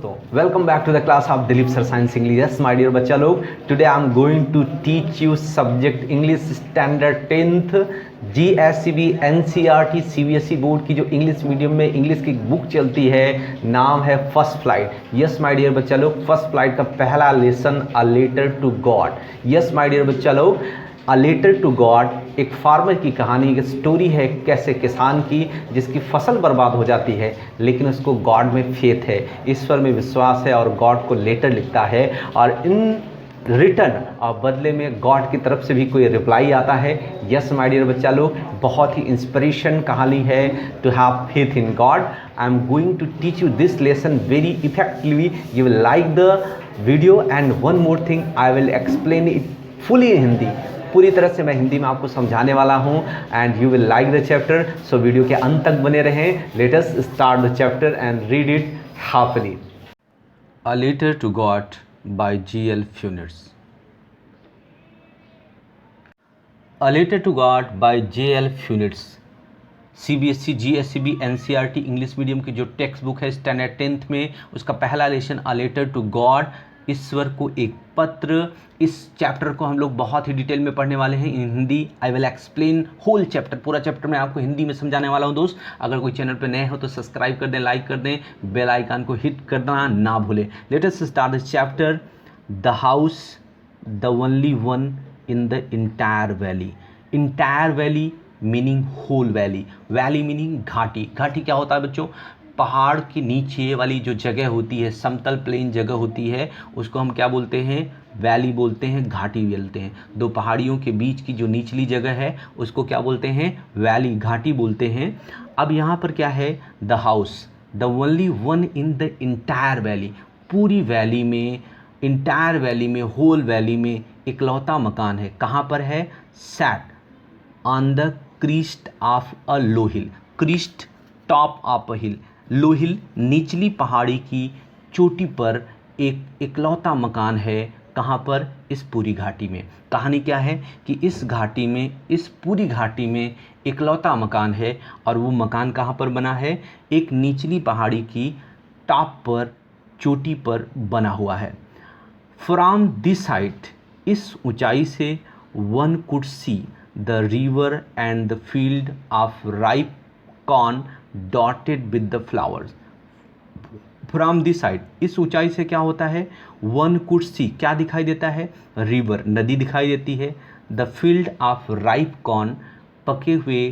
दोस्तों, welcome back to the class of Dilip sir science English. Yes my dear बच्चा लोग, today I am going to teach you subject English standard 10th GSCB NCERT CBSE board की जो English medium में English की book चलती है, नाम है first flight. Yes my dear बच्चा लोग, फर्स्ट फ्लाइट का पहला lesson a letter to God. Yes my dear बच्चा लोग, अ लेटर टू गॉड एक फार्मर की कहानी, एक स्टोरी है कैसे किसान की जिसकी फसल बर्बाद हो जाती है, लेकिन उसको गॉड में फेथ है, ईश्वर में विश्वास है और गॉड को लेटर लिखता है और इन रिटर्न और बदले में गॉड की तरफ से भी कोई रिप्लाई आता है। यस माय डियर बच्चा लोग, बहुत ही इंस्पिरेशन कहानी है to have faith in God. I am going to teach you this lesson very effectively. You will like the video and one more thing, I will explain it fully in Hindi. पूरी तरह से मैं हिंदी में आपको समझाने वाला हूं and you will like the chapter, so video के अंत तक बने रहें। Let us start the chapter and read it happily. A letter to God by जी.एल. Fuentes. A letter to God by जे.एल. Fuentes CBSE GSCB NCERT English medium की जो text book है स्टैंडर्ड 10th में, उसका पहला lesson a letter to God, ईश्वर को एक पत्र। इस चैप्टर को हम लोग बहुत ही डिटेल में पढ़ने वाले हैं in Hindi. I will explain whole chapter, पूरा चैप्टर मैं आपको हिंदी में समझाने वाला हूं दोस्त। अगर कोई चैनल पे नए हो तो सब्सक्राइब कर दें, लाइक कर दें, बेल आइकन को हिट करना ना भूलें। Let us start this chapter. The house the only one in the entire valley. Entire valley meaning whole valley, valley meaning घाटी। घाटी क्या होता है बच्चों? पहाड़ के नीचे वाली जो जगह होती है, समतल प्लेन जगह होती है, उसको हम क्या बोलते हैं? वैली बोलते हैं, घाटी बोलते हैं। दो पहाड़ियों के बीच की जो निचली जगह है उसको क्या बोलते हैं? वैली, घाटी बोलते हैं। अब यहाँ पर क्या है? The house the only one in the entire valley. पूरी वैली में, इंटायर वैली में, होल वैली में इकलौता मकान है। कहाँ पर है? Sat on the crest of a low hill. Crest, top of a hill. Low hill निचली पहाड़ी की चोटी पर एक इकलौता मकान है। कहाँ पर? इस पूरी घाटी में। कहानी क्या है कि इस घाटी में, इस पूरी घाटी में इकलौता मकान है और वो मकान कहाँ पर बना है? एक निचली पहाड़ी की टॉप पर, चोटी पर बना हुआ है। फ्रॉम दिस हाइट, इस ऊंचाई से, one could see the river and the field of ripe corn dotted with the flowers. From this side, इस ऊंचाई से क्या होता है? वन कुड सी, क्या दिखाई देता है? रिवर, नदी दिखाई देती है। The field of ripe corn, पके हुए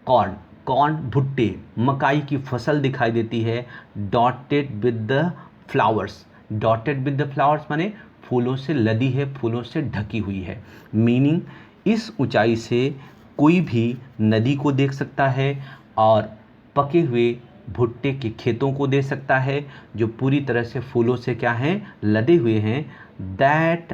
कॉर्न, कॉर्न भुट्टे, मकाई की फसल दिखाई देती है। Dotted with the flowers, dotted with the flowers माने फूलों से लदी है, फूलों से ढकी हुई है। मीनिंग, इस ऊंचाई से कोई भी नदी को देख सकता है और पके हुए भुट्टे के खेतों को देख सकता है जो पूरी तरह से फूलों से क्या हैं? लदे हुए हैं। That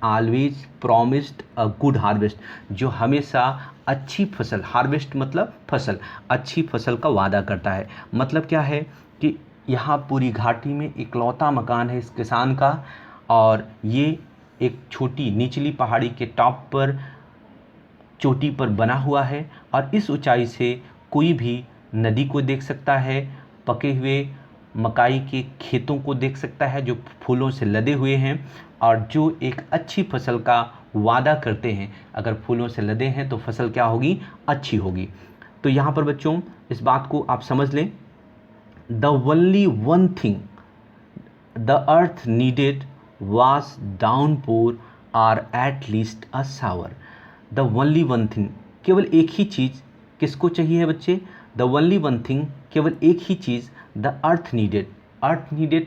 always promised a good harvest, जो हमेशा अच्छी फसल, हार्वेस्ट मतलब फसल, अच्छी फसल का वादा करता है। मतलब क्या है कि यहाँ पूरी घाटी में इकलौता मकान है इस किसान का और ये एक छोटी निचली पहाड़ी के टॉप पर, चोटी पर बना हुआ है और इस ऊंचाई से कोई भी नदी को देख सकता है, पके हुए मकाई के खेतों को देख सकता है जो फूलों से लदे हुए हैं और जो एक अच्छी फसल का वादा करते हैं। अगर फूलों से लदे हैं तो फसल क्या होगी? अच्छी होगी। तो यहाँ पर बच्चों इस बात को आप समझ लें। The only one thing the earth needed was downpour or at least a shower. The only one thing, केवल एक ही चीज़ किसको चाहिए बच्चे? The only one thing, केवल एक ही चीज़, the earth needed, earth needed,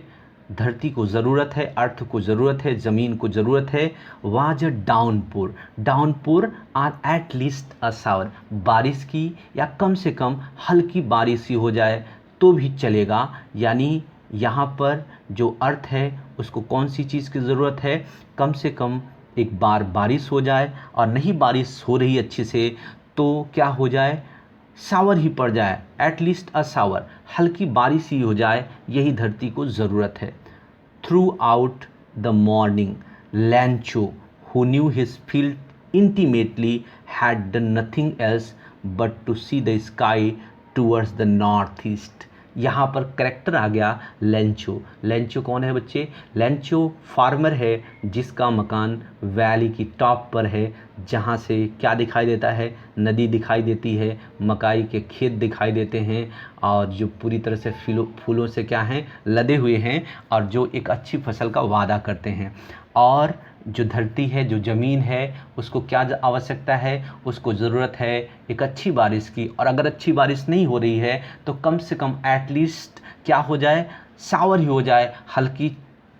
धरती को ज़रूरत है, अर्थ को ज़रूरत है, ज़मीन को ज़रूरत है। was a downpour, downpour or at least a shower, बारिश की या कम से कम हल्की बारिश ही हो जाए तो भी चलेगा। यानी यहाँ पर जो अर्थ है उसको कौन सी चीज़ की ज़रूरत है? कम से कम एक बार बारिश हो जाए और नहीं बारिश हो रही अच्छे से तो क्या हो जाए? शावर ही पड़ जाए, एटलीस्ट अ शावर, हल्की बारिश ही हो जाए, यही धरती को ज़रूरत है। Throughout the morning Lencho who knew his field intimately had done nothing else but to see the sky towards the north east. यहाँ पर करेक्टर आ गया लेंचो। लेंचो कौन है बच्चे? लेंचो फार्मर है जिसका मकान वैली की टॉप पर है, जहाँ से क्या दिखाई देता है? नदी दिखाई देती है, मकाई के खेत दिखाई देते हैं, और जो पूरी तरह से फूलों से क्या हैं? लदे हुए हैं, और जो एक अच्छी फसल का वादा करते हैं। और जो धरती है, जो ज़मीन है, उसको क्या आवश्यकता है? उसको ज़रूरत है एक अच्छी बारिश की। और अगर अच्छी बारिश नहीं हो रही है तो कम से कम एटलीस्ट क्या हो जाए? शावर ही हो जाए, हल्की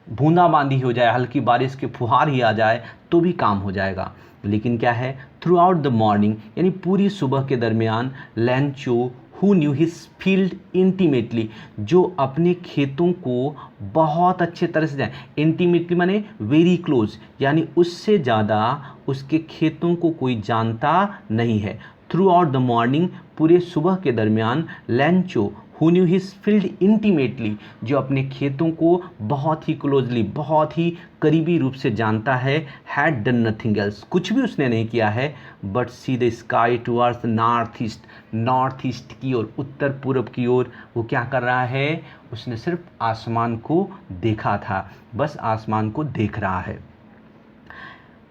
बूंदाबांदी हो जाए, हल्की बारिश के फुहार ही आ जाए तो भी काम हो जाएगा। लेकिन क्या है? थ्रू आउट द मॉर्निंग, यानी पूरी सुबह के दरमियान, Lencho who knew his field intimately, जो अपने खेतों को बहुत अच्छे तरह से जाने, इंटीमेटली माने वेरी क्लोज, यानी उससे ज़्यादा उसके खेतों को कोई जानता नहीं है। थ्रू आउट द मॉर्निंग, पूरे सुबह के दरमियान, Lencho who knew his field intimately, जो अपने खेतों को बहुत ही क्लोजली, बहुत ही करीबी रूप से जानता है, हैड डन नथिंग एल्स, कुछ भी उसने नहीं किया है, but C the sky towards north east, north east की ओर, उत्तर पूर्व की ओर वो क्या कर रहा है? उसने सिर्फ आसमान को देखा था, बस आसमान को देख रहा है।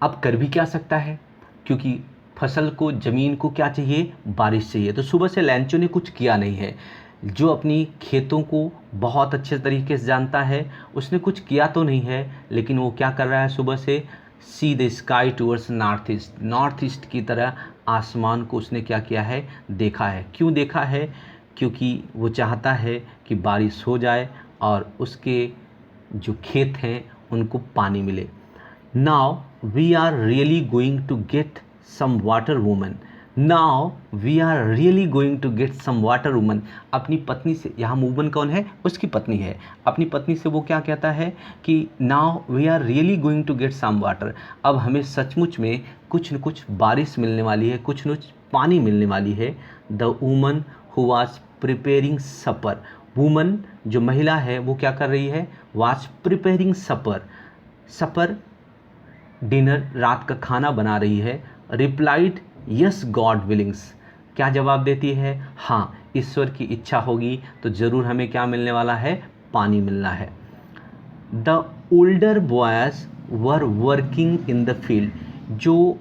अब कर भी क्या सकता है? क्योंकि फसल को, ज़मीन को क्या चाहिए? बारिश चाहिए। तो सुबह से लेंचो ने कुछ किया नहीं है। जो अपनी खेतों को बहुत अच्छे तरीके से जानता है, उसने कुछ किया तो नहीं है, लेकिन वो क्या कर रहा है? सुबह से सी the sky towards north east, north east की तरह आसमान को उसने क्या किया है? देखा है। क्यों देखा है? क्योंकि वो चाहता है कि बारिश हो जाए और उसके जो खेत हैं उनको पानी मिले। Now we are really going to get some water woman. Now we are really going to get some water woman. अपनी पत्नी से, यहाँ woman कौन है? उसकी पत्नी है। अपनी पत्नी से वो क्या कहता है कि now we are really going to get some water. अब हमें सचमुच में कुछ न कुछ बारिश मिलने वाली है, कुछ न कुछ पानी मिलने वाली है। The woman who was preparing supper. woman जो महिला है वो क्या कर रही है? Was preparing supper. supper dinner, रात का खाना बना रही है। रिप्लाइड यस गॉड विलिंग्स, क्या जवाब देती है? हाँ, ईश्वर की इच्छा होगी तो ज़रूर हमें क्या मिलने वाला है? पानी मिलना है। The older boys were working in the field, जो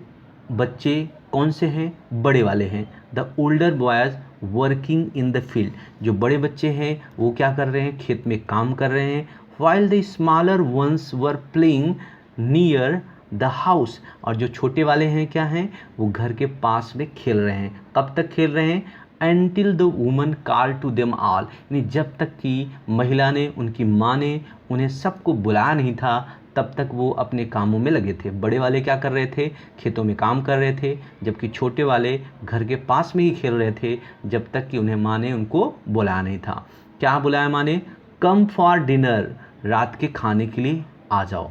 बच्चे कौन से हैं? बड़े वाले हैं। The older boys working in the field, जो बड़े बच्चे हैं वो क्या कर रहे हैं? खेत में काम कर रहे हैं। While the smaller ones were playing near the house, और जो छोटे वाले हैं क्या हैं? वो घर के पास में खेल रहे हैं। कब तक खेल रहे हैं? Until the woman call to them all, यानी जब तक कि महिला ने, उनकी माँ ने उन्हें सबको बुलाया नहीं था, तब तक वो अपने कामों में लगे थे। बड़े वाले क्या कर रहे थे? खेतों में काम कर रहे थे, जबकि छोटे वाले घर के पास में ही खेल रहे थे, जब तक कि उन्हें माँ ने उनको बुलाया नहीं था। क्या बुलाया माँ ने? कम फॉर डिनर, रात के खाने के लिए आ जाओ।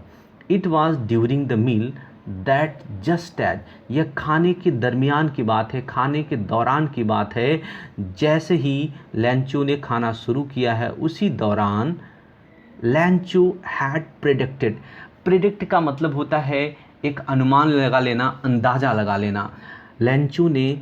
It was during the meal that just as, यह खाने के दरमियान की बात है, खाने के दौरान की बात है। जैसे ही लेंचो ने खाना शुरू किया है, उसी दौरान लेंचो हैड प्रेडिक्टेड, प्रेडिक्ट का मतलब होता है एक अनुमान लगा लेना, अंदाज़ा लगा लेना। लेंचो ने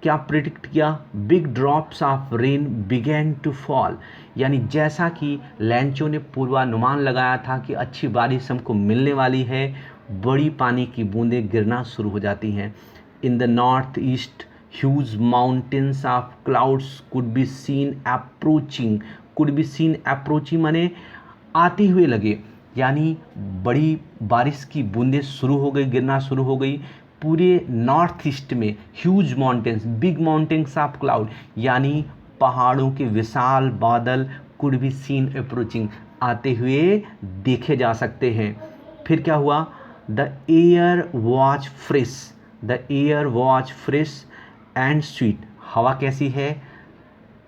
क्या प्रिडिक्ट किया? Big drops of rain began to fall, यानी जैसा कि लेंचो ने पूर्वानुमान लगाया था कि अच्छी बारिश हमको मिलने वाली है, बड़ी पानी की बूंदें गिरना शुरू हो जाती हैं। In the north east huge mountains of clouds could be seen approaching, could be seen approaching माने आते हुए लगे, यानी बड़ी बारिश की बूंदें शुरू हो गई, गिरना शुरू हो गई पूरे नॉर्थ ईस्ट में। Huge mountains, big mountains of cloud, यानी पहाड़ों के विशाल बादल कुड बी सीन अप्रोचिंग, आते हुए देखे जा सकते हैं। फिर क्या हुआ? The air was fresh, the air was fresh and sweet, हवा कैसी है?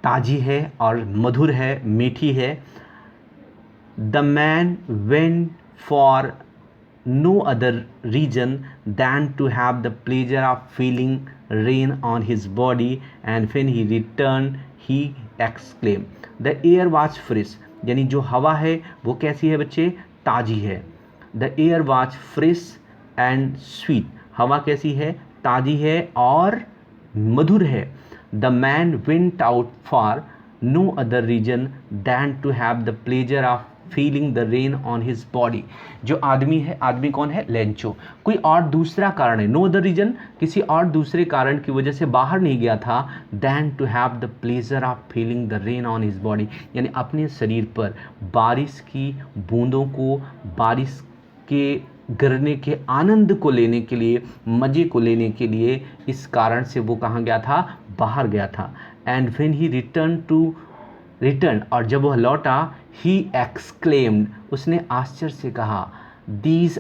ताज़ी है और मधुर है, मीठी है। The man went for no other reason than to have the pleasure of feeling rain on his body, and when he returned he exclaimed the air was fresh, यानी जो हवा है वो कैसी है बच्चे? ताज़ी है। the air was fresh and sweet, हवा कैसी है? ताज़ी है और मधुर है। the man went out for no other reason than to have the pleasure of feeling the rain on his body. जो आदमी है, आदमी कौन है? लेंचो। कोई और दूसरा कारण है, नो अदर रीजन, किसी और दूसरे कारण की वजह से बाहर नहीं गया था, than to have the pleasure of feeling the rain on his body, यानी अपने शरीर पर बारिश की बूंदों को, बारिश के गिरने के आनंद को लेने के लिए, मज़े को लेने के लिए, इस कारण से वो कहाँ गया था? बाहर गया था। एंड व्हेन ही रिटर्न, और जब वह लौटा, ही एक्सक्लेम्ड, उसने आश्चर्य से कहा, these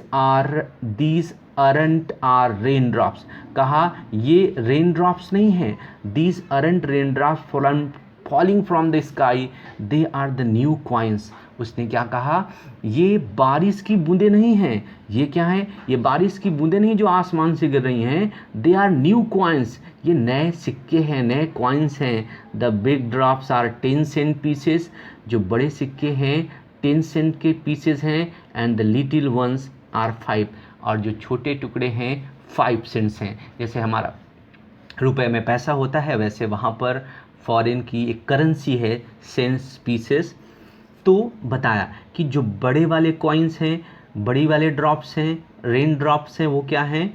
aren't are rain drops, कहा ये रेन ड्रॉप्स नहीं हैं, these aren't rain drops falling from the sky, they are the new coins. उसने क्या कहा? ये बारिश की बूंदें नहीं हैं, ये क्या है? ये बारिश की बूंदें नहीं जो आसमान से गिर रही हैं, दे आर न्यू कॉइन्स, ये नए सिक्के हैं, नए कॉइन्स हैं। The big drops are 10 cent pieces, जो बड़े सिक्के हैं 10 सेंट के पीसेस हैं, and the little ones are 5, और जो छोटे टुकड़े हैं 5 सेंट्स हैं। जैसे हमारा रुपए में पैसा होता है, वैसे वहाँ पर फॉरेन की एक करेंसी है सेंट्स पीसेस। तो बताया कि जो बड़े वाले कॉइन्स हैं, बड़ी वाले ड्रॉप्स हैं, रेन ड्रॉप्स हैं, वो क्या हैं?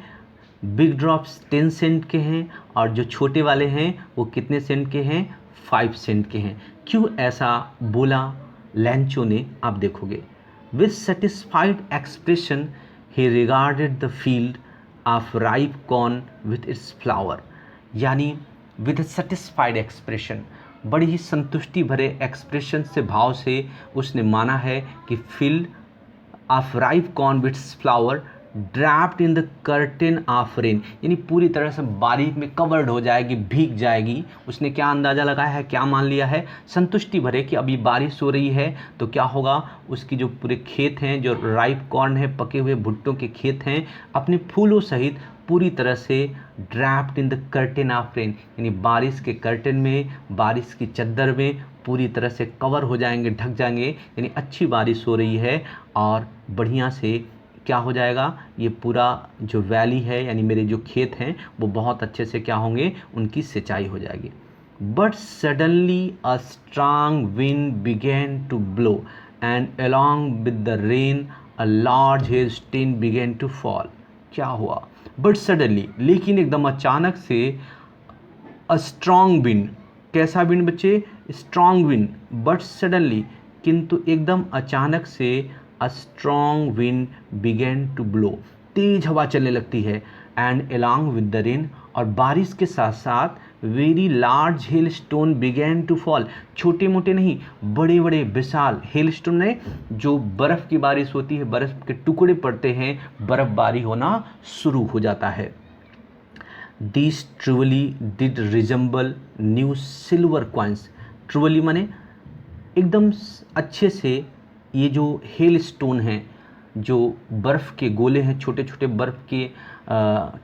बिग ड्रॉप्स 10 सेंट के हैं, और जो छोटे वाले हैं वो कितने सेंट के हैं? 5 सेंट के हैं। क्यों ऐसा बोला लेंचो ने? आप देखोगे। With satisfied expression he regarded the field of ripe corn with its flower, यानी विद सेटिस्फाइड एक्सप्रेशन, बड़ी ही संतुष्टि भरे एक्सप्रेशन से, भाव से उसने माना है कि field of ripe corn with flower draped in the curtain of rain, यानी पूरी तरह से बारिश में कवर्ड हो जाएगी, भीग जाएगी। उसने क्या अंदाज़ा लगाया है, क्या मान लिया है? संतुष्टि भरे कि अभी बारिश हो रही है तो क्या होगा, उसकी जो पूरे खेत हैं, जो राइप कॉर्न है, पके हुए भुट्टों के खेत हैं, अपने फूलों सहित पूरी तरह से draped in the curtain of rain, यानी बारिश के कर्टेन में, बारिश की चद्दर में पूरी तरह से कवर हो जाएंगे, ढक जाएंगे, यानी अच्छी बारिश हो रही है और बढ़िया से क्या हो जाएगा, ये पूरा जो वैली है, यानी मेरे जो खेत हैं, वो बहुत अच्छे से क्या होंगे, उनकी सिंचाई हो जाएगी। But suddenly a strong wind began to blow and along with the rain a large hailstone began to fall. क्या हुआ? बट सडनली, लेकिन एकदम अचानक से, अ स्ट्रांग विंड, कैसा विंड बच्चे? Strong wind. बट सडनली, किंतु एकदम अचानक से, a strong wind began to blow, तेज हवा चलने लगती है, and along with the rain, और बारिश के साथ साथ very large hello stone begin to fall, छोटे मोटे नहीं, बड़े बड़े विशाल हेल स्टोन है, जो बर्फ़ की बारिश होती है, बर्फ़ के टुकड़े पड़ते हैं, बर्फबारी होना शुरू हो जाता है। This truly did resemble new silver coins, truly माने एकदम अच्छे से, ये जो हेल स्टोन हैं, जो बर्फ़ के गोले हैं, छोटे छोटे बर्फ़ के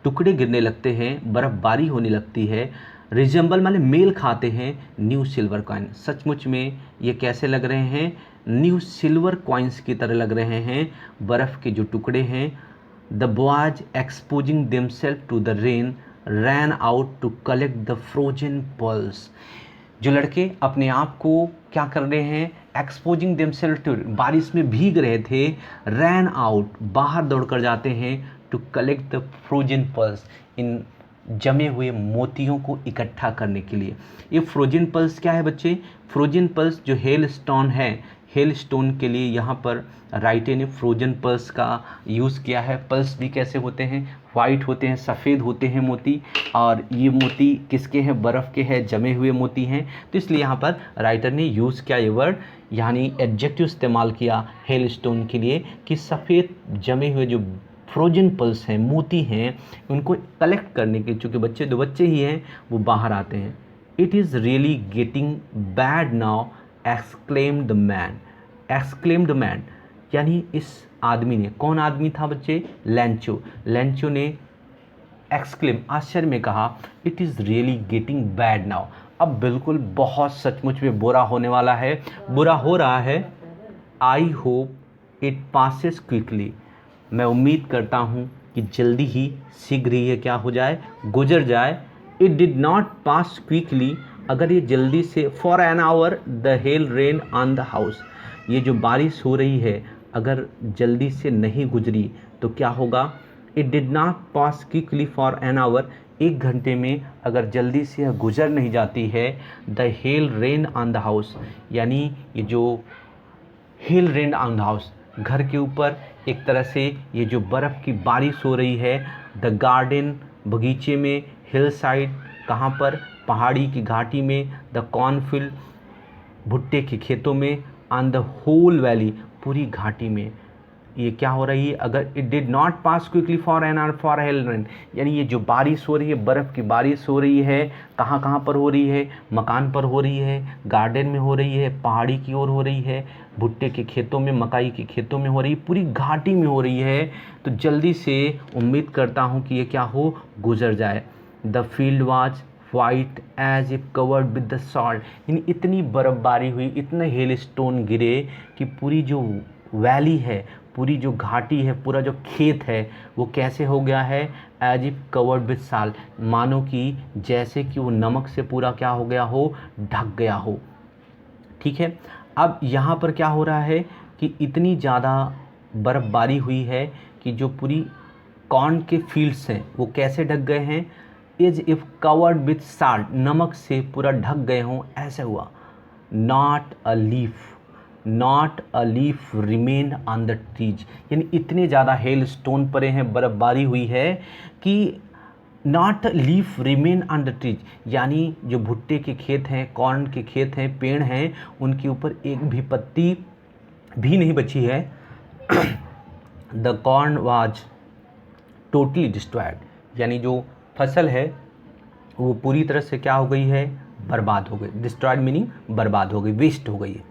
टुकड़े गिरने लगते हैं, बर्फ़बारी होने लगती है। रिजेंबल माने मेल खाते हैं न्यू सिल्वर कॉइन, सचमुच में ये कैसे लग रहे हैं? न्यू सिल्वर कॉइन्स की तरह लग रहे हैं, बर्फ़ के जो टुकड़े हैं। The boys exposing themselves to the rain ran out to collect the frozen pearls, जो लड़के अपने आप को क्या कर रहे हैं? एक्सपोजिंग देमसेल्फ टू, बारिश में भीग रहे थे, रैन आउट, बाहर दौड़ कर जाते हैं, to collect the frozen pearls, इन जमे हुए मोतियों को इकट्ठा करने के लिए। ये फ्रोजन पल्स क्या है बच्चे? फ्रोजन पल्स जो हेल स्टोन है, हेल स्टोन के लिए यहाँ पर राइटर ने फ्रोजन पल्स का यूज़ किया है। पल्स भी कैसे होते हैं? वाइट होते हैं, सफ़ेद होते हैं मोती, और ये मोती किसके हैं? बर्फ़ के हैं, जमे हुए मोती हैं। तो इसलिए यहाँ पर राइटर ने यूज़ किया ये वर्ड, यानी एडजेक्टिव इस्तेमाल किया हेल स्टोन के लिए, कि सफ़ेद जमे हुए जो फ्रोजन पल्स हैं, मोती हैं, उनको कलेक्ट करने के, चूँकि बच्चे दो बच्चे ही हैं, वो बाहर आते हैं। It is really getting bad now exclaimed the man, exclaimed the man, यानी इस आदमी ने, कौन आदमी था बच्चे? लेंचो। लेंचो ने एक्सक्लेम, आश्चर्य में कहा, it is really getting bad now, अब बिल्कुल बहुत सचमुच में बुरा होने वाला है, बुरा हो रहा है। I hope it passes quickly, मैं उम्मीद करता हूँ कि जल्दी ही, शीघ्र ही ये क्या हो जाए? गुजर जाए। It did not pass quickly, अगर ये जल्दी से for an hour the hell rain on the house, ये जो बारिश हो रही है अगर जल्दी से नहीं गुजरी तो क्या होगा, it did not pass quickly for an hour, 1 घंटे में अगर जल्दी से यह गुजर नहीं जाती है, the hell rain on the house, यानी ये जो hello rain on the house, घर के ऊपर एक तरह से ये जो बर्फ़ की बारिश हो रही है, द गार्डन बगीचे में, हिल साइड कहाँ पर, पहाड़ी की घाटी में, द कॉर्नफील्ड भुट्टे के खेतों में, ऑन द होल वैली पूरी घाटी में, ये क्या हो रही है, अगर it did not pass quickly for an hour for hello rain, यानी ये जो बारिश हो रही है, बर्फ़ की बारिश हो रही है, कहाँ कहाँ पर हो रही है, मकान पर हो रही है, गार्डन में हो रही है, पहाड़ी की ओर हो रही है, भुट्टे के खेतों में, मकाई के खेतों में हो रही है, पूरी घाटी में हो रही है, तो जल्दी से उम्मीद करता हूँ कि ये क्या हो, गुजर जाए। The field was white as if covered with the salt, यानी इतनी बर्फ़बारी हुई, इतने हेल स्टोन गिरे कि पूरी जो वैली है, पूरी जो घाटी है, पूरा जो खेत है वो कैसे हो गया है, as if covered with salt, मानो कि जैसे कि वो नमक से पूरा क्या हो गया हो, ढक गया हो। ठीक है, अब यहाँ पर क्या हो रहा है कि इतनी ज़्यादा बर्फ़बारी हुई है कि जो पूरी कॉर्न के फील्ड्स हैं वो कैसे ढक गए हैं, as if covered with salt, नमक से पूरा ढक गए हों, ऐसे हुआ। Not a leaf remain on the trees, यानी इतने ज़्यादा हेल स्टोन पड़े हैं, बर्फ़बारी हुई है कि not leaf remain on the trees, यानी जो भुट्टे के खेत हैं, कॉर्न के खेत हैं, पेड़ हैं, उनके ऊपर एक भी पत्ती भी नहीं बची है। The corn was totally destroyed, यानी जो फसल है वो पूरी तरह से क्या हो गई है, बर्बाद हो गई। डिस्ट्रॉयड मीनिंग बर्बाद हो गई, वेस्ट हो गई है।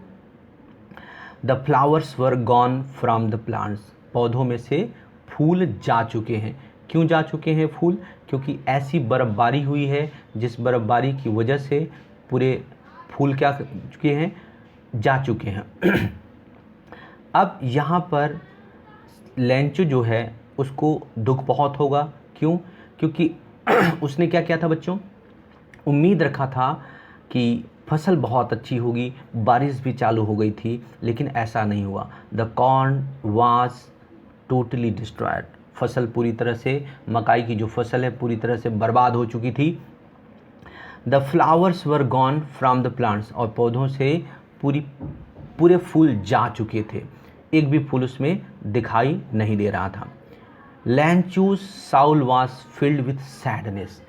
The flowers were gone from the plants, पौधों में से फूल जा चुके हैं। क्यों जा चुके हैं फूल, क्योंकि ऐसी बर्फ़बारी हुई है जिस बर्फ़बारी की वजह से पूरे फूल क्या कर चुके हैं, जा चुके हैं। अब यहाँ पर लेंचू जो है उसको दुख बहुत होगा, क्यों, क्योंकि उसने क्या किया था बच्चों, उम्मीद रखा था कि फसल बहुत अच्छी होगी, बारिश भी चालू हो गई थी, लेकिन ऐसा नहीं हुआ। The corn was totally destroyed, फसल पूरी तरह से, मकाई की जो फसल है पूरी तरह से बर्बाद हो चुकी थी। The flowers were gone from the plants, और पौधों से पूरे फूल जा चुके थे, एक भी फूल उसमें दिखाई नहीं दे रहा था। Lencho's soul was filled with sadness,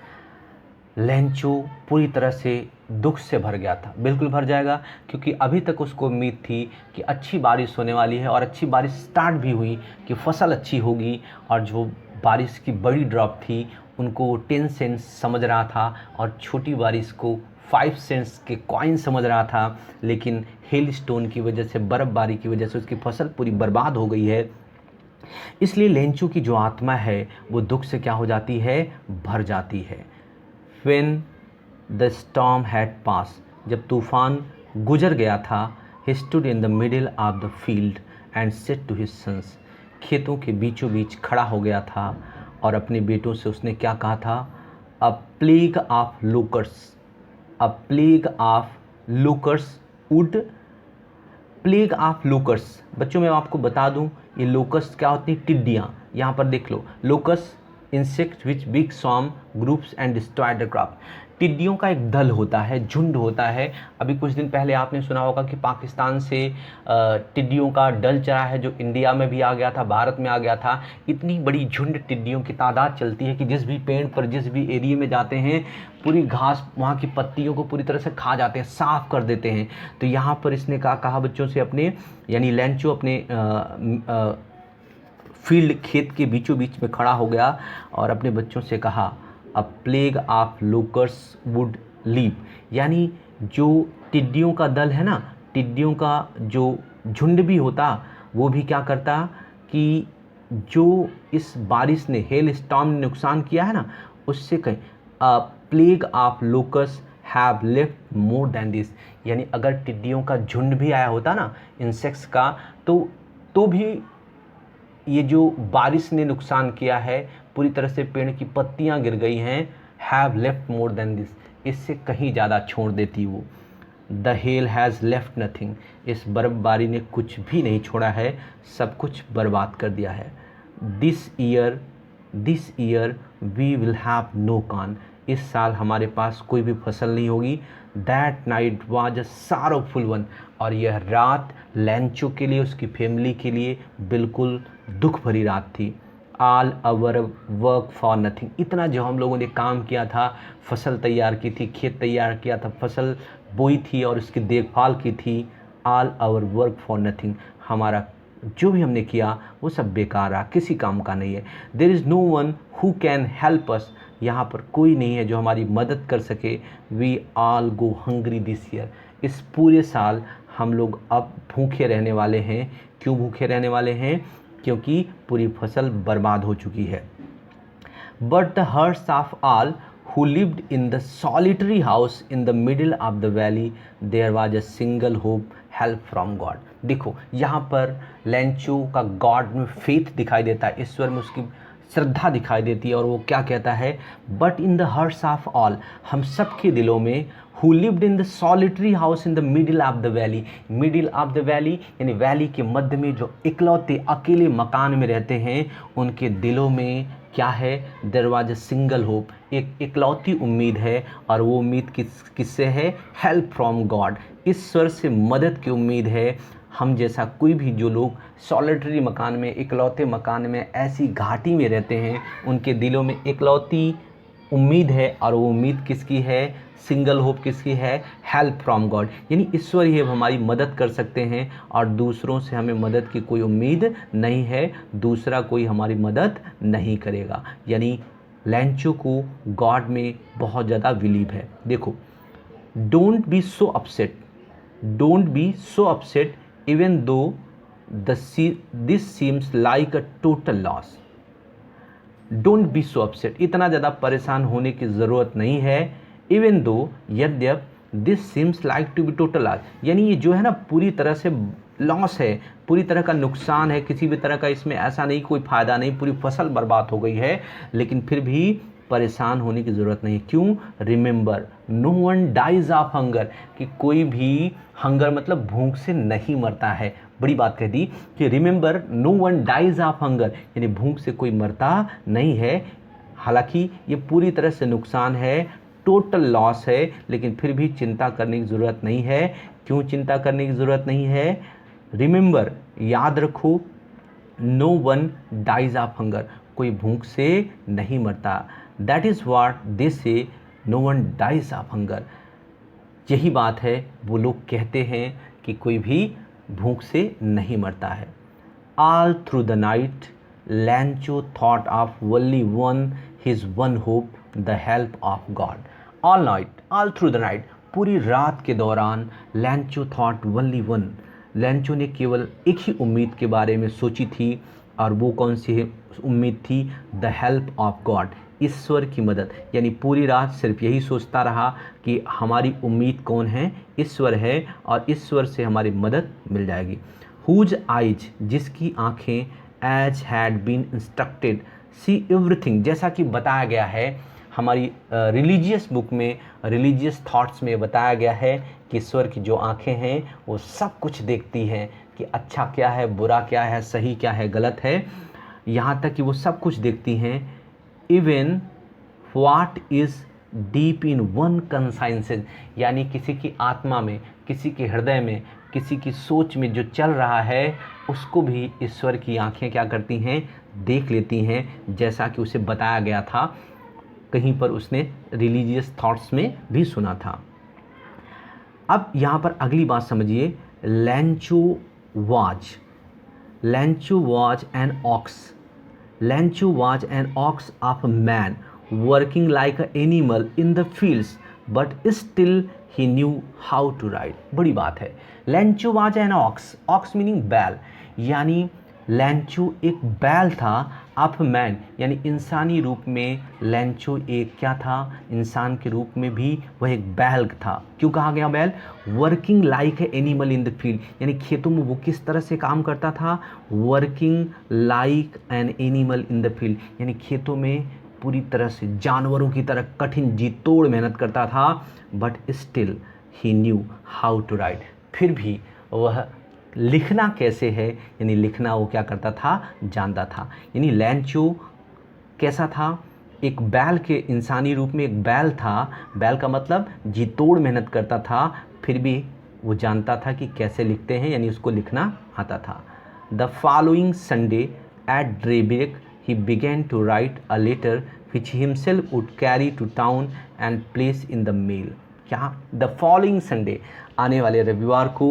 Lencho पूरी तरह से दुख से भर गया था, बिल्कुल भर जाएगा, क्योंकि अभी तक उसको उम्मीद थी कि अच्छी बारिश होने वाली है, और अच्छी बारिश स्टार्ट भी हुई कि फसल अच्छी होगी, और जो बारिश की बड़ी ड्रॉप थी उनको 10 सेंट्स समझ रहा था, और छोटी बारिश को 5 सेंट्स के कॉइन समझ रहा था, लेकिन हेल स्टोन की वजह से, बर्फ़बारी की वजह से उसकी फसल पूरी बर्बाद हो गई है। इसलिए लेंचू की जो आत्मा है वो दुख से क्या हो जाती है, भर जाती है। When the storm had passed, जब तूफ़ान गुजर गया था, he stood in the middle of the field and said to his sons, खेतों के बीचों बीच खड़ा हो गया था और अपने बेटों से उसने क्या कहा था, a plague of locusts, a plague of locusts would, plague of locus, बच्चों मैं आपको बता दूं ये लोकस क्या होती है, टिड्डियाँ। यहाँ पर देख लो, locust insect which big swarm groups and destroy the crop, टिड्डियों का एक दल होता है, झुंड होता है। अभी कुछ दिन पहले आपने सुना होगा कि पाकिस्तान से टिड्डियों का दल चला है, जो इंडिया में भी आ गया था, भारत में आ गया था। इतनी बड़ी झुंड टिड्डियों की तादाद चलती है कि जिस भी पेड़ पर, जिस भी एरिया में जाते हैं, पूरी घास, वहाँ की पत्तियों को पूरी तरह से खा जाते हैं, साफ़ कर देते हैं। तो यहाँ पर इसने कहा बच्चों से अपने, यानी लेंचू अपने फील्ड, खेत के बीचों बीच में खड़ा हो गया और अपने बच्चों से कहा, a plague of locusts would leave, यानी जो टिड्डियों का दल है ना, टिड्डियों का जो झुंड भी होता, वो भी क्या करता कि जो इस बारिश ने, हेल स्टॉर्म ने नुकसान किया है ना, उससे कहीं अ plague of locus have left more than this, यानी अगर टिड्डियों का झुंड भी आया होता ना, इंसेक्ट्स का, तो भी ये जो बारिश ने नुकसान किया है, पूरी तरह से पेड़ की पत्तियां गिर गई हैं, have left more than this, इससे कहीं ज़्यादा छोड़ देती वो। The hell has left nothing, इस बर्फबारी ने कुछ भी नहीं छोड़ा है, सब कुछ बर्बाद कर दिया है। This year we will have no corn, इस साल हमारे पास कोई भी फसल नहीं होगी। That night was a sorrowful one, और यह रात लैंचो के लिए, उसकी फैमिली के लिए बिल्कुल दुख भरी रात थी। All our work for nothing, इतना जो हम लोगों ने काम किया था, फसल तैयार की थी, खेत तैयार किया था, फसल बोई थी और उसकी देखभाल की थी। All our work for nothing, हमारा जो भी हमने किया वो सब बेकार रहा, किसी काम का नहीं है। There is no one who can help us, यहाँ पर कोई नहीं है जो हमारी मदद कर सके। We all go hungry this year, इस पूरे साल हम लोग अब भूखे रहने वाले हैं। क्यों भूखे रहने वाले हैं? क्योंकि पूरी फसल बर्बाद हो चुकी है। But the hearts of all who lived in the solitary house in the middle of the valley, there was a single hope, help from God। देखो यहाँ पर लैंचो का गॉड में फेथ दिखाई देता है, ईश्वर में उसकी श्रद्धा दिखाई देती है, और वो क्या कहता है? But in the hearts of all, हम सब के दिलों में, who lived in the solitary house in the middle of the valley, middle of the valley यानी वैली के मध्य में जो इकलौते अकेले मकान में रहते हैं, उनके दिलों में क्या है? There was a single hope, एक इकलौती उम्मीद है, और वो उम्मीद किससे है? हेल्प फ्रॉम गॉड, ईश्वर से मदद की उम्मीद है। हम जैसा कोई भी जो लोग सॉलिटरी मकान में, इकलौते मकान में, ऐसी घाटी में रहते हैं, उनके दिलों में इकलौती उम्मीद है, और वो उम्मीद किसकी है? सिंगल होप किसकी है? हेल्प फ्रॉम गॉड, यानी ईश्वर ही हमारी मदद कर सकते हैं, और दूसरों से हमें मदद की कोई उम्मीद नहीं है, दूसरा कोई हमारी मदद नहीं करेगा। यानी लैंचो को गॉड में बहुत ज़्यादा बिलीव है। देखो, don't be so upset, don't be so upset even though this seems like a total loss. Don't be so upset, इतना ज़्यादा परेशान होने की ज़रूरत नहीं है। इवन दो, यद्यप, this seems like to be total loss, यानी ये जो है ना पूरी तरह से लॉस है, पूरी तरह का नुकसान है, किसी भी तरह का इसमें ऐसा नहीं, कोई फ़ायदा नहीं, पूरी फसल बर्बाद हो गई है, लेकिन फिर भी परेशान होने की ज़रूरत नहीं है। क्यों? Remember no one dies of hunger, कि कोई भी हंगर मतलब भूख से नहीं मरता है। बड़ी बात कह दी कि remember no one dies of hunger, यानी भूख से कोई मरता नहीं है। हालांकि ये पूरी तरह से नुकसान है, टोटल लॉस है, लेकिन फिर भी चिंता करने की ज़रूरत नहीं है। क्यों चिंता करने की ज़रूरत नहीं है? रिमेंबर, याद रखो, no one dies of hunger, कोई भूख से नहीं मरता। That is what they say, no one dies of hunger. यही बात है, वो लोग कहते हैं कि कोई भी भूख से नहीं मरता है। All through the night लैंचो thought of only one, his one hope, the help of God. All night, all through the night, पूरी रात के दौरान लैंचो थॉट ओनली वन, लैंचो ने केवल एक ही उम्मीद के बारे में सोची थी, और वो कौन सी उम्मीद थी? द हेल्प ऑफ गॉड, ईश्वर की मदद। यानी पूरी रात सिर्फ यही सोचता रहा कि हमारी उम्मीद कौन है? ईश्वर है, और ईश्वर से हमारी मदद मिल जाएगी। हुज आइज, जिसकी आँखें, as had been instructed see everything, जैसा कि बताया गया है हमारी रिलीजियस बुक में, रिलीजियस थॉट्स में बताया गया है कि ईश्वर की जो आँखें हैं वो सब कुछ देखती हैं, कि अच्छा क्या है, बुरा क्या है, सही क्या है, गलत है, यहाँ तक कि वो सब कुछ देखती हैं। Even what is deep in one consciences, यानी किसी की आत्मा में, किसी के हृदय में, किसी की सोच में जो चल रहा है, उसको भी ईश्वर की आंखें क्या करती हैं? देख लेती हैं, जैसा कि उसे बताया गया था, कहीं पर उसने रिलीजियस थॉट्स में भी सुना था। अब यहाँ पर अगली बात समझिए, Lencho was an ox, Lencho was an ox of man working like a animal in the fields, but still he knew how to ride. बड़ी बात है, Lencho was an ox, ox meaning बैल, यानी लैंचो एक बैल था, ऑफ मैन यानी इंसानी रूप में लैंचो एक क्या था? इंसान के रूप में भी वह एक बैल था। क्यों कहा गया बैल? Working like a animal in the field, यानी खेतों में वो किस तरह से काम करता था? Working like an animal in the field, यानी खेतों में पूरी तरह से जानवरों की तरह कठिन जी तोड़ मेहनत करता था, but still he knew how to write, फिर भी वह लिखना कैसे है, यानी लिखना वो क्या करता था, जानता था। यानी लैंचो कैसा था, एक बैल के इंसानी रूप में एक बैल था। बैल का मतलब जी तोड़ मेहनत करता था, फिर भी वो जानता था कि कैसे लिखते हैं, यानी उसको लिखना आता था। The following Sunday at daybreak he began to write a letter which he himself would carry to town and place in the mail। क्या, द फॉलोइंग संडे, आने वाले रविवार को,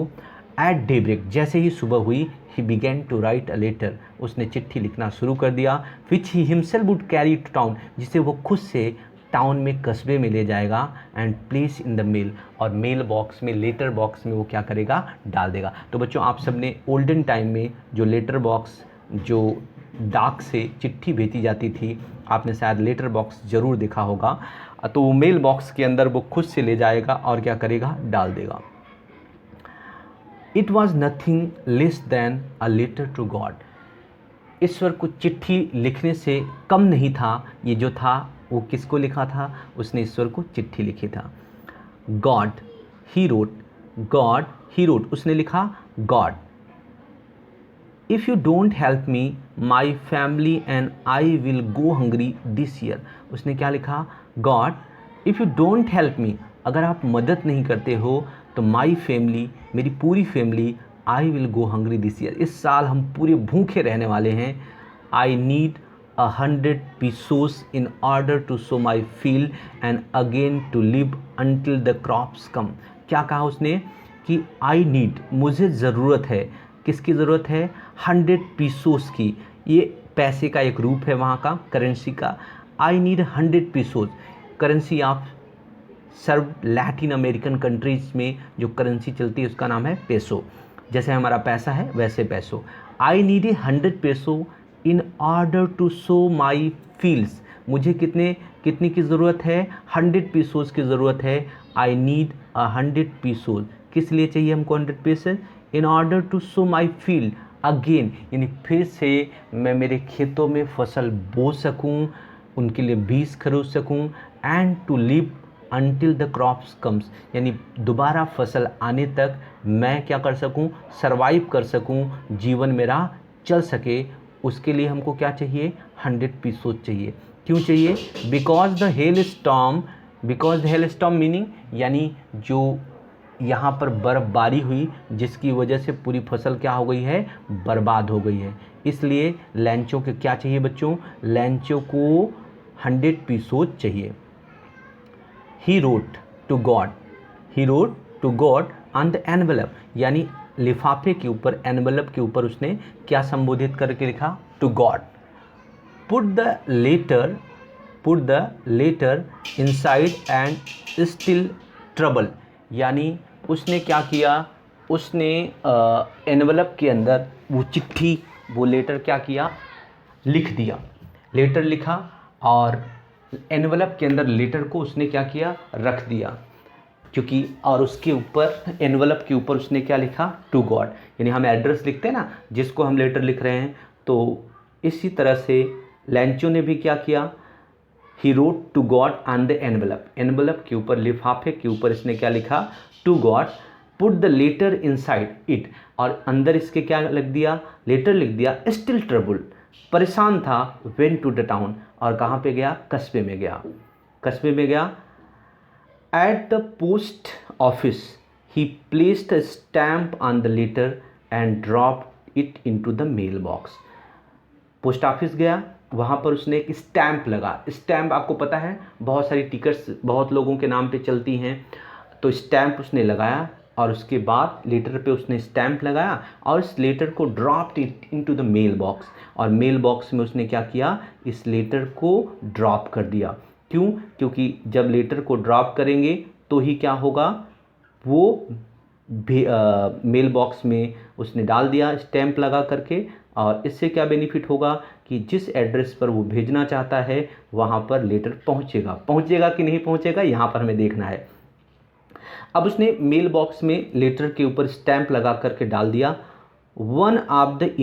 एट डेब्रेक, जैसे ही सुबह हुई, he began to write a letter, उसने चिट्ठी लिखना शुरू कर दिया, which he himself would carry to town, जिसे वो खुद से टाउन में, कस्बे में ले जाएगा, and place in the mail, और मेल बॉक्स में, लेटर बॉक्स में वो क्या करेगा, डाल देगा। तो बच्चों आप सबने ओल्डन टाइम में जो लेटर बॉक्स, जो डाक से चिट्ठी भेजी जाती थी, आपने शायद लेटर बॉक्स ज़रूर देखा होगा, तो वो मेल बॉक्स के अंदर वो खुद से ले जाएगा और क्या करेगा, डाल देगा। It was nothing less than a letter to God, ईश्वर को चिट्ठी लिखने से कम नहीं था। ये जो था वो किसको लिखा था, उसने ईश्वर को चिट्ठी लिखी था। God he road, God he road, उसने लिखा God, if you don't help me my family and I will go hungry this year, उसने क्या लिखा, God if you don't help me, अगर आप मदद नहीं करते हो तो माई फैमिली, मेरी पूरी family, I will go hungry this year, इस साल हम पूरे भूखे रहने वाले हैं। आई need 100 pesos in order to sow my field and again to live until the crops come। क्या कहा उसने कि आई नीड, मुझे ज़रूरत है, किसकी ज़रूरत है, 100 pesos की, ये पैसे का एक रूप है वहाँ का, करेंसी का। I need 100 pesos, currency of several Latin American countries में जो करेंसी चलती है उसका नाम है पेसो, जैसे हमारा पैसा है वैसे peso. I need 100 peso in order to sow my fields, मुझे कितनी की ज़रूरत है, 100 pesos की ज़रूरत है। आई नीड 100 pesos, किस लिए चाहिए हमको 100 pesos, in order to sow my field again, यानी फिर से मैं मेरे खेतों में फसल बो सकूं, उनके लिए बीज खरीद सकूं, and to live until the crops comes, यानी दोबारा फसल आने तक मैं क्या कर सकूं, सरवाइव कर सकूं, जीवन मेरा चल सके, उसके लिए हमको क्या चाहिए, 100 pesos चाहिए। क्यों चाहिए, because the hell storm, because the hell storm meaning, यानी जो यहाँ पर बर्फ़बारी हुई जिसकी वजह से पूरी फसल क्या हो गई है, बर्बाद हो गई है, इसलिए लैंचो के क्या चाहिए बच्चों, लैंचो को 100 pesos चाहिए। He wrote to God, he wrote to God on the envelope, यानी लिफाफे के ऊपर, एनवेलप के ऊपर उसने क्या संबोधित करके लिखा, to God. Put the letter inside and still trouble, यानी उसने क्या किया, उसने एनवेलप के अंदर वो चिट्ठी, वो लेटर क्या किया, लिख दिया, लेटर लिखा और एनवेलप के अंदर लेटर को उसने क्या किया, रख दिया, क्योंकि और उसके ऊपर, एनवेलप के ऊपर उसने क्या लिखा, टू गॉड, यानी हम एड्रेस लिखते हैं ना जिसको हम लेटर लिख रहे हैं, तो इसी तरह से लैंचो ने भी क्या किया, he wrote to God on the envelope, envelope के ऊपर, लिफाफे के ऊपर इसने क्या लिखा, to God, put the letter inside it, और अंदर इसके क्या लिख दिया, लेटर लिख दिया, स्टिल ट्रबल, परेशान था, वेंट टू द टाउन, और कहाँ पे गया, कस्बे में गया, कस्बे में गया। At the post office he placed a stamp on the letter and dropped it into the mail box, post office गया, वहाँ पर उसने एक स्टैम्प लगा, स्टैम्प आपको पता है बहुत सारी टिकट्स बहुत लोगों के नाम पे चलती हैं, तो स्टैम्प उसने लगाया और उसके बाद लेटर पे उसने स्टैम्प लगाया और इस लेटर को dropped it into the mail box, और मेल बॉक्स में उसने क्या किया, इस लेटर को ड्रॉप कर दिया। क्यों, क्योंकि जब लेटर को ड्रॉप करेंगे तो ही क्या होगा, वो मेल बॉक्स में उसने डाल दिया स्टैम्प लगा करके, और इससे क्या बेनिफिट होगा कि जिस एड्रेस पर वो भेजना चाहता है वहाँ पर लेटर पहुँचेगा कि नहीं पहुँचेगा, यहाँ पर हमें देखना है। अब उसने मेल बॉक्स में लेटर के ऊपर स्टैम्प लगा करके डाल दिया, वन ऑफ द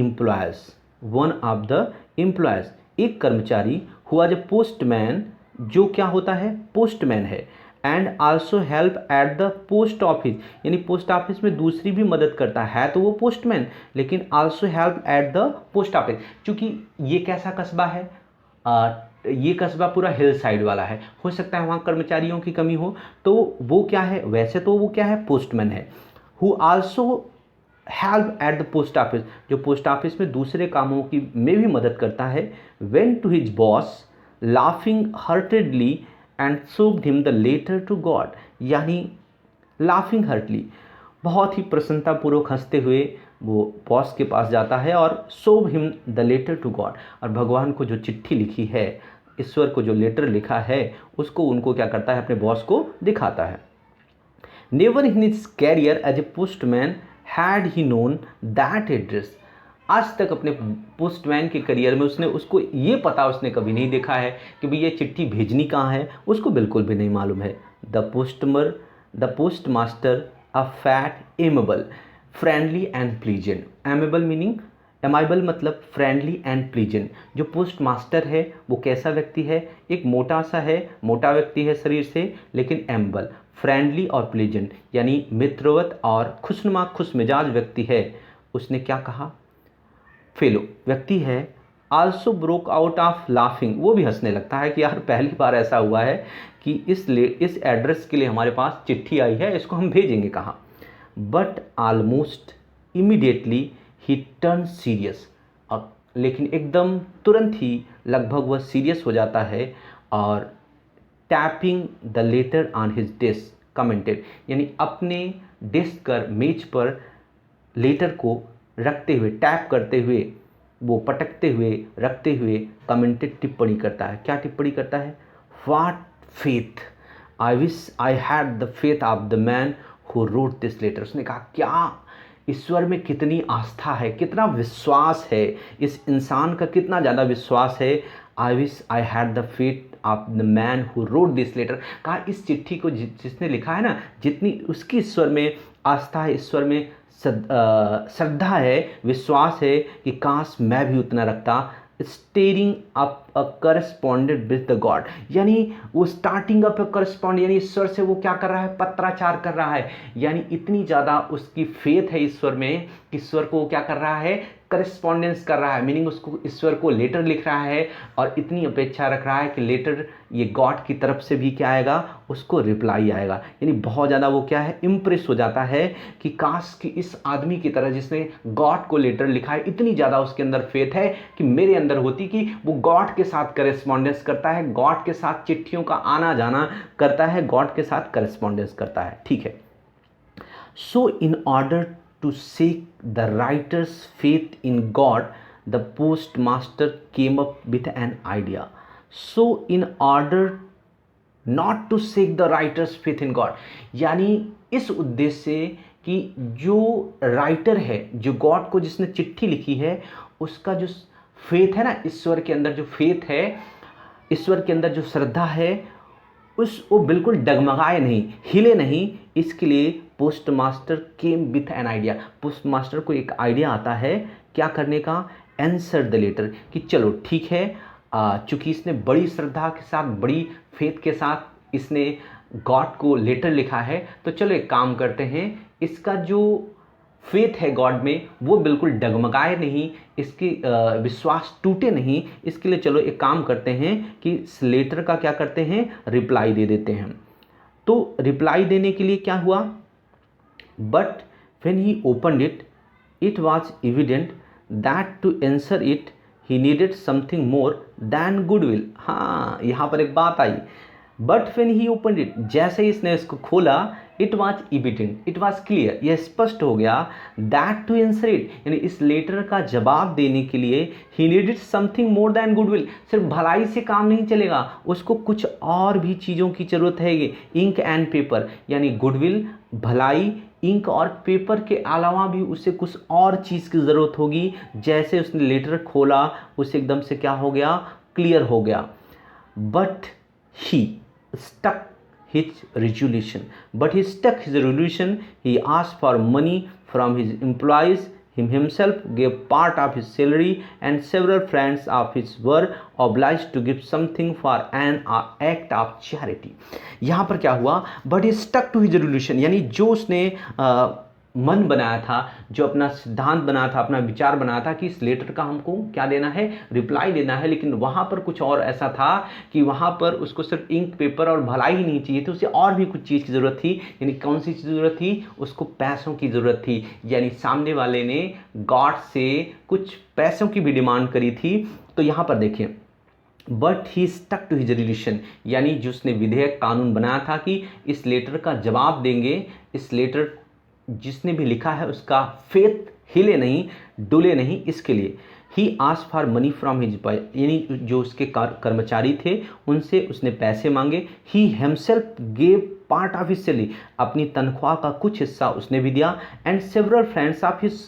एम्प्लॉयज़, एक कर्मचारी हु वाज ए पोस्टमैन, जो क्या होता है, पोस्टमैन है, and also help at the post office, यानी पोस्ट ऑफिस में दूसरी भी मदद करता है तो वो पोस्टमैन, लेकिन also help at the post office. क्योंकि ये कैसा कस्बा है, ये कस्बा पूरा हिल साइड वाला है, हो सकता है वहाँ कर्मचारियों की कमी हो, तो वो क्या है, वैसे तो वो क्या है, पोस्टमैन है। Who also help at the post office, जो पोस्ट ऑफिस में दूसरे कामों की में भी मदद करता है। Went to his boss laughing heartily and showed him the letter to God, यानी लाफिंग हर्टली, बहुत ही प्रसन्नतापूर्वक हंसते हुए वो बॉस के पास जाता है और showed him the letter to God, और भगवान को जो चिट्ठी लिखी है, ईश्वर को जो लेटर लिखा है, उसको उनको क्या करता है, अपने बॉस को दिखाता है। Never in his career as a postman had he known that address, आज तक अपने पोस्टमैन के करियर में उसने उसको ये पता उसने कभी नहीं देखा है कि भाई ये चिट्ठी भेजनी कहाँ है, उसको बिल्कुल भी नहीं मालूम है। The postmaster a fat amiable friendly and pleasant, amiable meaning, amiable मतलब फ्रेंडली एंड प्लीजेंट, जो पोस्ट मास्टर है वो कैसा व्यक्ति है, एक मोटा सा है, मोटा व्यक्ति है शरीर से, लेकिन एमेबल, फ्रेंडली और प्लीजेंट, यानी मित्रवत और खुशनुमा खुश मिजाज व्यक्ति है। उसने क्या कहा, फेलो व्यक्ति है, also broke out of laughing, वो भी हंसने लगता है कि यार पहली बार ऐसा हुआ है कि इस एड्रेस के लिए हमारे पास चिट्ठी आई है, इसको हम भेजेंगे कहाँ। But almost immediately he turn serious, अब लेकिन एकदम तुरंत ही लगभग वह सीरियस हो जाता है, और tapping the later on his desk commented, यानी अपने डेस्क पर मेज पर लेटर को रखते हुए, टैप करते हुए, वो पटकते हुए, रखते हुए कमेंटेड टिप्पणी करता है। क्या टिप्पणी करता है, what faith, I wish I had the faith of the man who wrote this letter. उसने कहा क्या ईश्वर में कितनी आस्था है, कितना विश्वास है, इस इंसान का कितना ज़्यादा विश्वास है। I wish I had the faith of the man who wrote this letter, कहा इस चिट्ठी को जिसने लिखा है ना, जितनी उसकी ईश्वर में आस्था है, ईश्वर में श्रद्धा है, विश्वास है, कि काश मैं भी उतना रखता। Steering up a correspondent with the God, यानी वो स्टार्टिंग अप अ करस्पॉन्ड, यानी ईश्वर से वो क्या कर रहा है, पत्राचार कर रहा है, यानी इतनी ज़्यादा उसकी फेथ है ईश्वर में, ईश्वर को क्या कर रहा है, करस्पॉन्डेंस कर रहा है, मीनिंग उसको ईश्वर को लेटर लिख रहा है, और इतनी अपेक्षा रख रहा है कि लेटर ये गॉड की तरफ से भी क्या आएगा, उसको रिप्लाई आएगा। यानी बहुत ज़्यादा वो क्या है, इम्प्रेस हो जाता है कि काश कि इस आदमी की तरह जिसने गॉड को लेटर लिखा है, इतनी ज़्यादा उसके अंदर फेथ है कि मेरे अंदर होती, कि वो गॉड के साथ करस्पॉन्डेंस करता है, गॉड के साथ चिट्ठियों का आना जाना करता है, गॉड के साथ करस्पॉन्डेंस करता है। ठीक है, so in order to seek the writer's faith in God, the postmaster came up with an idea. So in order not to seek the writer's faith in God, यानी इस उद्देश्य से कि जो राइटर है, जो गॉड को जिसने चिट्ठी लिखी है, उसका जो फेथ है ना, ईश्वर के अंदर जो फेथ है, ईश्वर के अंदर जो श्रद्धा है, वो बिल्कुल डगमगाए नहीं, हिले नहीं, इसके लिए post master came with an idea, post master को एक आइडिया आता है क्या करने का, आंसर द लेटर, कि चलो ठीक है, चूँकि इसने बड़ी श्रद्धा के साथ, बड़ी फेथ के साथ इसने गॉड को लेटर लिखा है, तो चलो एक काम करते हैं, इसका जो फेथ है गॉड में वो बिल्कुल डगमगाए नहीं, इसकी विश्वास टूटे नहीं, इसके लिए चलो एक काम करते हैं कि इस लेटर का क्या करते हैं, रिप्लाई दे देते हैं। तो रिप्लाई देने के लिए क्या हुआ, but when he opened it, it was evident that to answer it he needed something more than goodwill. हाँ, यहाँ पर एक बात आई, but when he opened it, जैसे ही इसने इसको खोला, it was evident, it was clear, यह स्पष्ट हो गया, दैट टू आंसर इट, यानी इस लेटर का जवाब देने के लिए ही needed something more than goodwill, सिर्फ भलाई से काम नहीं चलेगा, उसको कुछ और भी चीज़ों की जरूरत है, इंक एंड पेपर, यानी गुडविल, भलाई, इंक और पेपर के अलावा भी उसे कुछ और चीज़ की ज़रूरत होगी। जैसे उसने लेटर खोला, उसे एकदम से क्या हो गया, क्लियर हो गया। But he stuck his resolution, he asked for money from his employees Him himself gave part of his salary, and several friends of his were obliged to give something for an act of charity. यहाँ पर क्या हुआ, but he stuck to his resolution, यानी जो उसने मन बनाया था, जो अपना सिद्धांत बनाया था, अपना विचार बनाया था कि इस लेटर का हमको क्या देना है, रिप्लाई देना है, लेकिन वहाँ पर कुछ और ऐसा था कि वहाँ पर उसको सिर्फ इंक पेपर और भलाई ही नहीं चाहिए थी, उसे और भी कुछ चीज़ की ज़रूरत थी। यानी कौन सी चीज़ की ज़रूरत थी, उसको पैसों की ज़रूरत थी। यानी सामने वाले ने गॉड से कुछ पैसों की भी डिमांड करी थी। तो यहाँ पर देखिए, but he stuck to his relation, यानी जो उसने विधेयक कानून बनाया था कि इस लेटर का जवाब देंगे, इस लेटर जिसने भी लिखा है उसका फेथ हिले नहीं, डुले नहीं, इसके लिए ही ask for money from his, यानी जो उसके कर्मचारी थे उनसे उसने पैसे मांगे। He himself gave part of his salary, अपनी तनख्वाह का कुछ हिस्सा उसने भी दिया। And several friends of his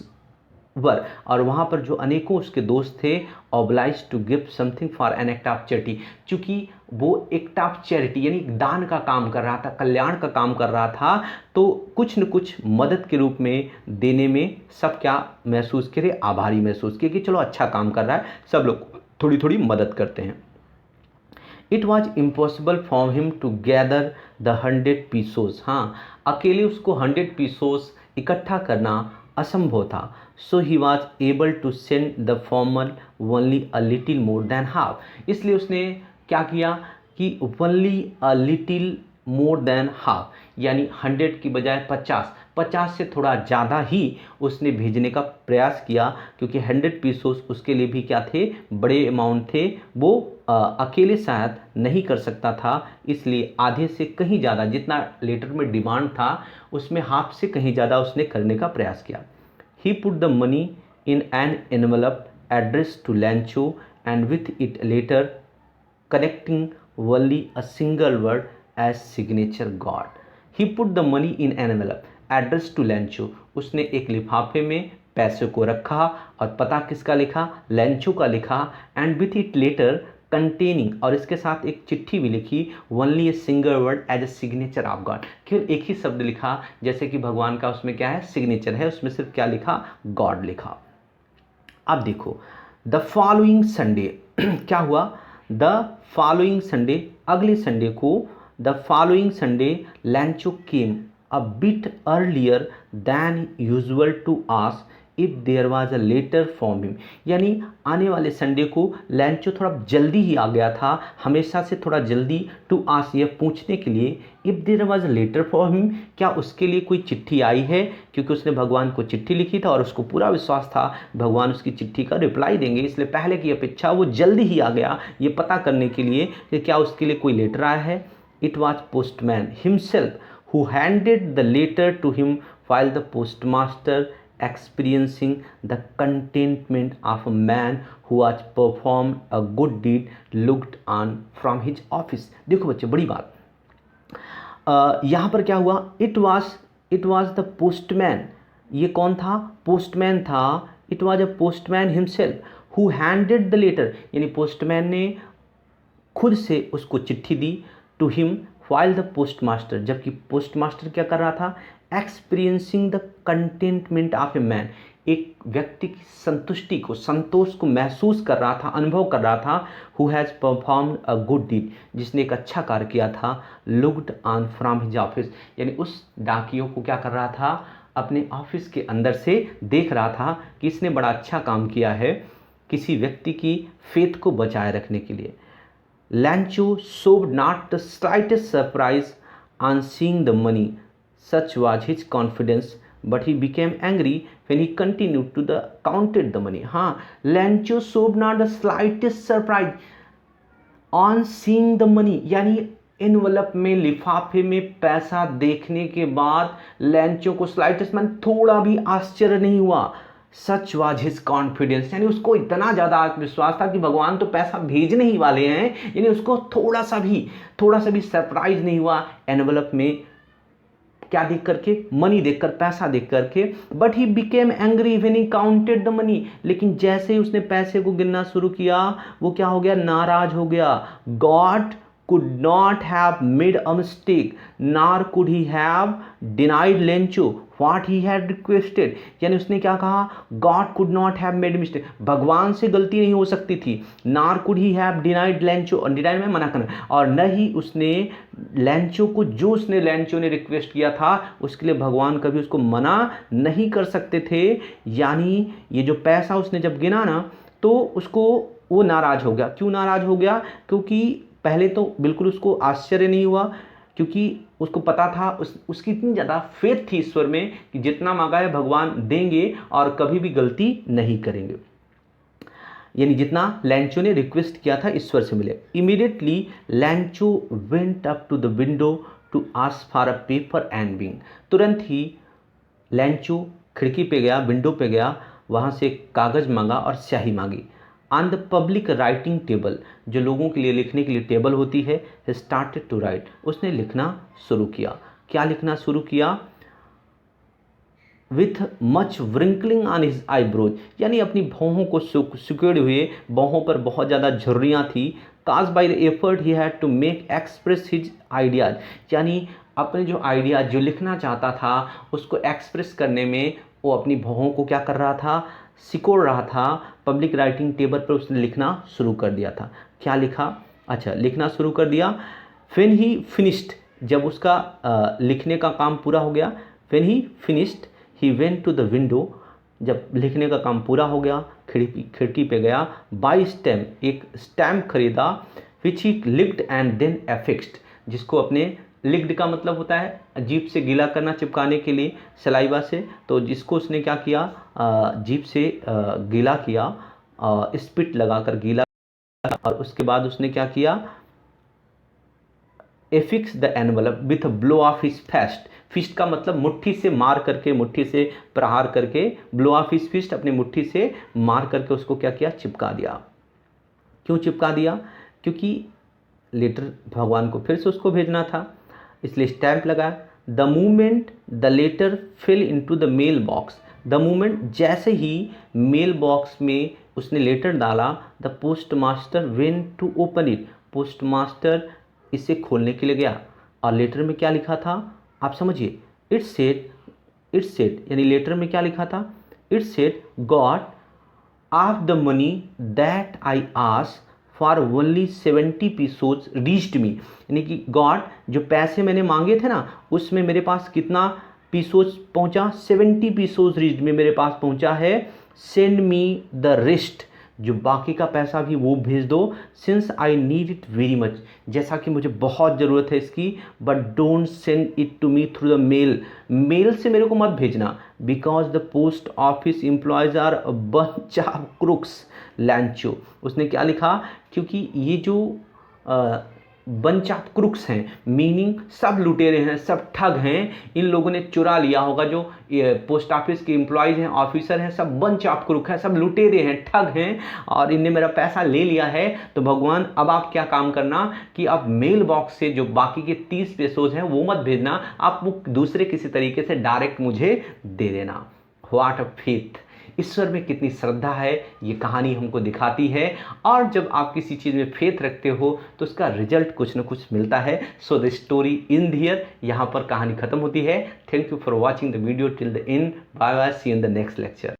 were, और वहाँ पर जो अनेकों उसके दोस्त थे, oblige to give something for an act of charity, चूँकि वो एक्ट ऑफ चैरिटी यानी दान का काम कर रहा था, कल्याण का काम कर रहा था, तो कुछ न कुछ मदद के रूप में देने में सब क्या महसूस करे, आभारी महसूस किए कि चलो अच्छा काम कर रहा है, सब लोग थोड़ी थोड़ी मदद करते हैं। It was impossible for him to gather the 100 pesos, हाँ अकेले उसको 100 पीसोस इकट्ठा करना असंभव था। So he was able to send the former only a little more than half, इसलिए उसने क्या किया कि only a little more than half, यानी 100 की बजाय 50 से थोड़ा ज़्यादा ही उसने भेजने का प्रयास किया, क्योंकि 100 पीसोस उसके लिए भी क्या थे, बड़े अमाउंट थे, वो अकेले शायद नहीं कर सकता था, इसलिए आधे से कहीं ज़्यादा, जितना लेटर में डिमांड था उसमें हाफ से कहीं ज़्यादा उसने करने का प्रयास किया। He put the money in an envelope address to Lencho and with it letter connecting only a single word as signature God. He put the money in an envelope addressed to Lancho, उसने एक लिफाफे में पैसे को रखा और पता किसका लिखा, लैंचो का लिखा। And with it letter containing, और इसके साथ एक चिट्ठी भी लिखी, only a single word as a signature of God, केवल एक ही शब्द लिखा, जैसे कि भगवान का उसमें क्या है, सिग्नेचर है, उसमें सिर्फ क्या लिखा, गॉड लिखा। अब देखो द फॉलोइंग संडे क्या हुआ, द फॉलोइंग संडे, अगले संडे को, the following Sunday Lencho came a bit earlier than usual to ask if there was a letter from him, यानी आने वाले संडे को लैंचो थोड़ा जल्दी ही आ गया था, हमेशा से थोड़ा जल्दी, टू आस्क यह पूछने के लिए, if there was a letter from him, क्या उसके लिए कोई चिट्ठी आई है, क्योंकि उसने भगवान को चिट्ठी लिखी था और उसको पूरा विश्वास था भगवान उसकी चिट्ठी का रिप्लाई देंगे, इसलिए पहले की अपेक्षा वो जल्दी ही आ गया ये पता करने के लिए कि क्या उसके लिए कोई लेटर आया है। It was postman himself who handed the letter to him while the postmaster experiencing the contentment of a man who has performed a good deed looked on from his office। देखो बच्चे बड़ी बात, यहाँ पर क्या हुआ, इट वॉज द पोस्टमैन, ये कौन था, पोस्टमैन था। It was a postman himself who handed the letter, यानी पोस्टमैन ने खुद से उसको चिट्ठी दी, to him while the postmaster, जबकि पोस्टमास्टर क्या कर रहा था, experiencing the contentment of a man, एक व्यक्ति की संतुष्टि को, संतोष को महसूस कर रहा था, अनुभव कर रहा था, who has performed a good deed, जिसने एक अच्छा कार्य किया था, looked on from his office, यानी उस डाकियों को क्या कर रहा था, अपने ऑफिस के अंदर से देख रहा था कि इसने बड़ा अच्छा काम किया है किसी व्यक्ति की फेथ को बचाए रखने के लिए। Lancho showed not the slightest surprise on seeing the money, such was his confidence, but he became angry when he continued to counted the money। हाँ, Lancho showed not the slightest surprise on seeing the money, यानी envelope में, लिफाफे में पैसा देखने के बाद लैंचो को स्लाइटेस्ट मन थोड़ा भी आश्चर्य नहीं हुआ। सच वाज हिज कॉन्फिडेंस, यानी उसको इतना ज़्यादा आत्मविश्वास था कि भगवान तो पैसा भेजने ही वाले हैं, यानी उसको थोड़ा सा भी सरप्राइज नहीं हुआ एनवलप में क्या देख करके, मनी देखकर, पैसा देख करके। But he became angry when he counted the money, लेकिन जैसे ही उसने पैसे को गिनना शुरू किया वो क्या हो गया, नाराज हो गया। God could not have made a mistake, nor could he have denied Lencho what he had requested. यानी उसने क्या कहा, God could not have made mistake, भगवान से गलती नहीं हो सकती थी, nor could he have denied Lencho, और डिनाइड में मना करना, और न ही उसने लैंचो को, जो उसने लैंचो ने रिक्वेस्ट किया था उसके लिए भगवान कभी उसको मना नहीं कर सकते थे। यानी ये जो पैसा उसने जब गिना ना तो उसको वो नाराज़ हो गया। क्यों नाराज़ हो गया? क्योंकि पहले तो बिल्कुल उसको आश्चर्य नहीं हुआ, क्योंकि उसको पता था, उसकी इतनी ज़्यादा फेथ थी ईश्वर में कि जितना मांगा है भगवान देंगे और कभी भी गलती नहीं करेंगे। यानी जितना लैंचो ने रिक्वेस्ट किया था ईश्वर से मिले। Immediately Lencho went up to the window to ask for a paper and ink. तुरंत ही लैंचो खिड़की पे गया, विंडो पे गया, वहाँ से कागज़ मांगा और स्याही मांगी। On the public writing table, जो लोगों के लिए लिखने के लिए टेबल होती है, स्टार्टेड टू राइट, उसने लिखना शुरू किया। क्या लिखना शुरू किया? With much wrinkling on his eyebrows, यानी अपनी भौहों को सिकुड़े हुए, भौहों पर बहुत ज़्यादा झुर्रियाँ थी। Cause by the effort he had to make express his ideas, यानी अपने जो आइडिया जो लिखना चाहता था उसको एक्सप्रेस करने में वो अपनी भौहों को क्या कर रहा था, सिकोड़ रहा था। पब्लिक राइटिंग टेबल पर उसने लिखना शुरू कर दिया था। क्या लिखा? अच्छा, लिखना शुरू कर दिया। व्हेन ही फिनिश्ड, जब उसका लिखने का काम पूरा हो गया, when he finished he went to the window, जब लिखने का काम पूरा हो गया खिड़की पे गया। बाय स्टैम्प, एक स्टैम्प खरीदा, विच ही लिक्ड एंड देन एफिक्स्ड, जिसको अपने, लिक्ड का मतलब होता है जीभ से गीला करना, चिपकाने के लिए सलाइवा से, तो जिसको उसने क्या किया, जीभ से गीला किया, स्पिट लगाकर गीला, और उसके बाद उसने क्या किया, affix the envelope with blow of his fist. Fist का मतलब मुट्ठी से मार करके, मुट्ठी से प्रहार करके, ब्लो ऑफ हिज फिस्ट, अपनी मुट्ठी से मार करके उसको क्या किया, चिपका दिया। क्यों चिपका दिया? क्योंकि लेटर भगवान को फिर से उसको भेजना था, इसलिए स्टैंप लगा। The moment the letter fell into the mail box, the moment, जैसे ही मेल बॉक्स में उसने लेटर डाला, the postmaster went to open it, postmaster इसे खोलने के लिए गया। और लेटर में क्या लिखा था आप समझिए, इट्स सेड, यानी लेटर में क्या लिखा था, it's said god of the money that I asked for only 70 pesos reached me, यानी कि गॉड, जो पैसे मैंने मांगे थे ना उसमें मेरे पास कितना पीसोज पहुंचा, 70 पीसोज रीच्ड में मेरे पास पहुंचा है। सेंड मी द रेस्ट, जो बाकी का पैसा भी वो भेज दो। Since I need it very much, जैसा कि मुझे बहुत ज़रूरत है इसकी, but don't send it to me through the mail, mail से मेरे को मत भेजना। Because the post office employees are a bunch of crooks Lencho, उसने क्या लिखा, क्योंकि ये जो बंच ऑफ क्रुक्स हैं, मीनिंग सब लुटेरे हैं, सब ठग हैं, इन लोगों ने चुरा लिया होगा, जो पोस्ट ऑफिस के एम्प्लॉयज़ हैं, ऑफिसर हैं, सब बंच ऑफ क्रुक हैं, सब लुटेरे हैं, ठग हैं, और इनने मेरा पैसा ले लिया है। तो भगवान अब आप क्या काम करना कि आप मेल बॉक्स से जो बाकी के 30 पेसोज हैं वो मत भेजना, आप वो दूसरे किसी तरीके से डायरेक्ट मुझे दे देना। व्हाट अ फेथ, ईश्वर में कितनी श्रद्धा है ये कहानी हमको दिखाती है। और जब आप किसी चीज़ में फेथ रखते हो तो उसका रिजल्ट कुछ ना कुछ मिलता है। सो द स्टोरी इन हियर, यहाँ पर कहानी खत्म होती है। Thank you for watching the video till the end. Bye bye, see you in the next lecture.